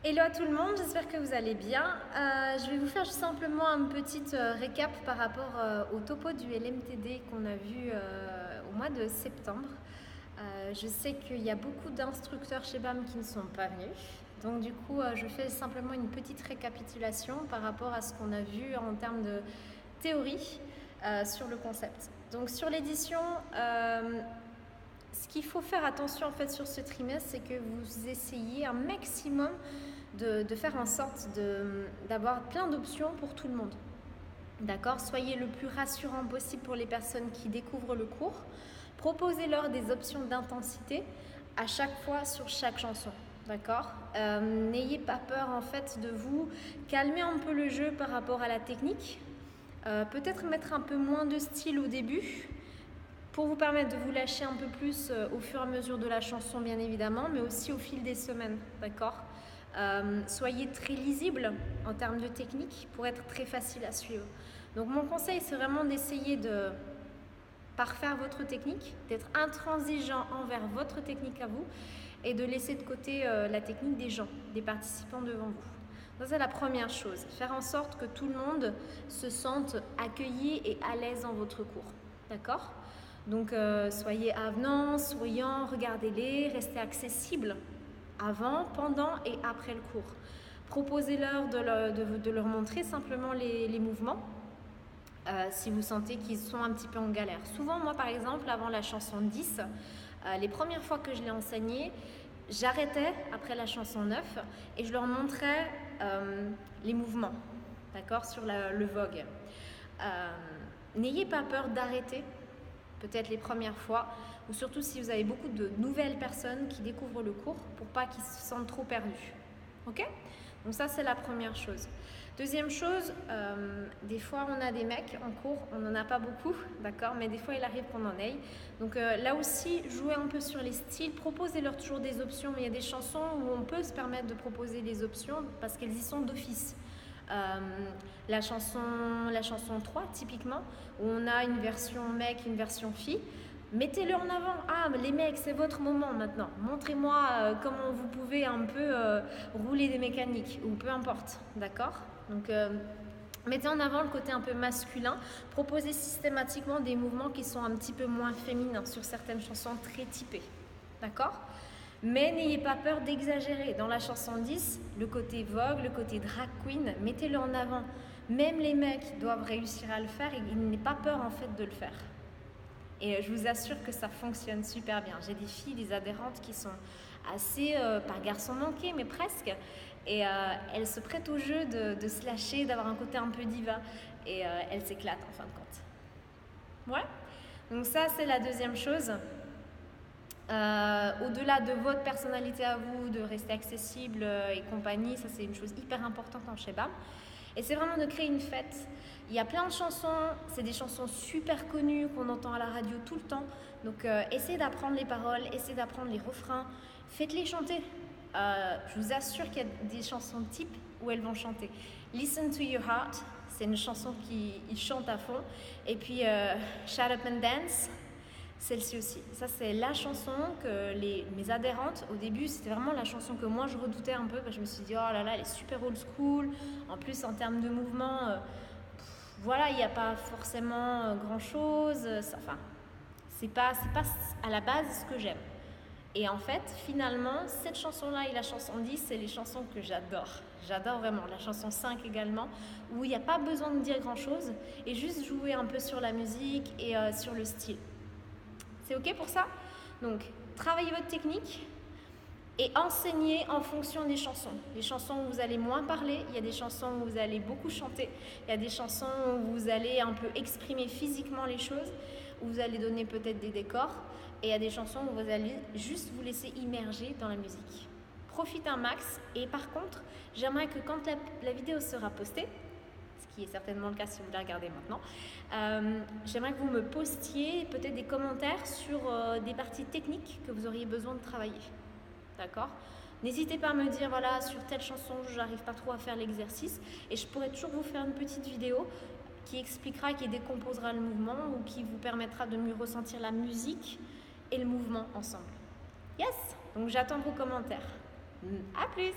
Hello à tout le monde, j'espère que vous allez bien. Je vais vous faire juste simplement un petit récap par rapport au topo du LMTD qu'on a vu au mois de septembre. Je sais qu'il y a beaucoup d'instructeurs chez BAM qui ne sont pas venus. Donc du coup, je fais simplement une petite récapitulation par rapport à ce qu'on a vu en termes de théorie sur le concept. Donc sur l'édition, ce qu'il faut faire attention en fait sur ce trimestre, c'est que vous essayez un maximum de faire en sorte d'avoir plein d'options pour tout le monde. D'accord ? Soyez le plus rassurant possible pour les personnes qui découvrent le cours. Proposez-leur des options d'intensité à chaque fois sur chaque chanson. D'accord ? N'ayez pas peur en fait de vous calmer un peu le jeu par rapport à la technique. Peut-être mettre un peu moins de style au début pour vous permettre de vous lâcher un peu plus au fur et à mesure de la chanson bien évidemment, mais aussi au fil des semaines. D'accord ? Soyez très lisible en termes de technique pour être très facile à suivre. Donc mon conseil, c'est vraiment d'essayer de parfaire votre technique, d'être intransigeant envers votre technique à vous et de laisser de côté la technique des gens, des participants devant vous. Ça, c'est la première chose. Faire en sorte que tout le monde se sente accueilli et à l'aise dans votre cours. D'accord ? Donc soyez avenants, souriants, regardez-les, restez accessibles avant, pendant et après le cours. Proposez-leur de leur montrer simplement les mouvements si vous sentez qu'ils sont un petit peu en galère. Souvent, moi par exemple, avant la chanson 10, les premières fois que je l'ai enseignée, j'arrêtais après la chanson 9 et je leur montrais les mouvements, d'accord, sur le vogue. N'ayez pas peur d'arrêter, peut-être les premières fois, ou surtout si vous avez beaucoup de nouvelles personnes qui découvrent le cours pour pas qu'ils se sentent trop perdus. Ok ? Donc ça, c'est la première chose. Deuxième chose, des fois on a des mecs en cours, on n'en a pas beaucoup, d'accord, mais des fois il arrive qu'on en ait. Donc là aussi, jouez un peu sur les styles, proposez-leur toujours des options, mais il y a des chansons où on peut se permettre de proposer des options parce qu'elles y sont d'office. La chanson 3 typiquement, où on a une version mec, une version fille, mettez-le en avant. Ah, les mecs, c'est votre moment maintenant. Montrez-moi comment vous pouvez un peu rouler des mécaniques, ou peu importe, d'accord ? Donc mettez en avant le côté un peu masculin, proposez systématiquement des mouvements qui sont un petit peu moins féminins sur certaines chansons très typées, d'accord ? Mais n'ayez pas peur d'exagérer. Dans la chanson 10, le côté vogue, le côté drag queen, mettez-le en avant. Même les mecs doivent réussir à le faire et il n'est pas peur en fait de le faire. Et je vous assure que ça fonctionne super bien. J'ai des filles, des adhérentes qui sont assez, pas garçons manqués, mais presque. Et elles se prêtent au jeu de se lâcher, d'avoir un côté un peu diva. Et elles s'éclatent en fin de compte. Ouais. Donc ça, c'est la deuxième chose. Au-delà de votre personnalité à vous, de rester accessible et compagnie, ça c'est une chose hyper importante en Shebam. Et c'est vraiment de créer une fête. Il y a plein de chansons, c'est des chansons super connues qu'on entend à la radio tout le temps. Donc essayez d'apprendre les paroles, essayez d'apprendre les refrains, faites-les chanter. Je vous assure qu'il y a des chansons types où elles vont chanter. Listen to Your Heart, c'est une chanson qui chante à fond. Et puis Shut Up and Dance, celle-ci aussi. Ça, c'est la chanson que mes adhérentes, au début, c'était vraiment la chanson que moi, je redoutais un peu. Parce que je me suis dit, oh là là, elle est super old school. En plus, en termes de mouvement, voilà, il n'y a pas forcément grand-chose. Enfin, c'est pas à la base ce que j'aime. Et en fait, finalement, cette chanson-là et la chanson 10, c'est les chansons que j'adore. J'adore vraiment. La chanson 5 également, où il n'y a pas besoin de dire grand-chose et juste jouer un peu sur la musique et sur le style. C'est ok pour ça ? Donc, travaillez votre technique et enseignez en fonction des chansons. Les chansons où vous allez moins parler, il y a des chansons où vous allez beaucoup chanter, il y a des chansons où vous allez un peu exprimer physiquement les choses, où vous allez donner peut-être des décors, et il y a des chansons où vous allez juste vous laisser immerger dans la musique. Profitez un max, et par contre, j'aimerais que quand la vidéo sera postée, ce qui est certainement le cas si vous la regardez maintenant, j'aimerais que vous me postiez peut-être des commentaires sur des parties techniques que vous auriez besoin de travailler. D'accord ? N'hésitez pas à me dire, voilà, sur telle chanson, je n'arrive pas trop à faire l'exercice, et je pourrais toujours vous faire une petite vidéo qui expliquera, qui décomposera le mouvement ou qui vous permettra de mieux ressentir la musique et le mouvement ensemble. Yes ! Donc j'attends vos commentaires. À plus !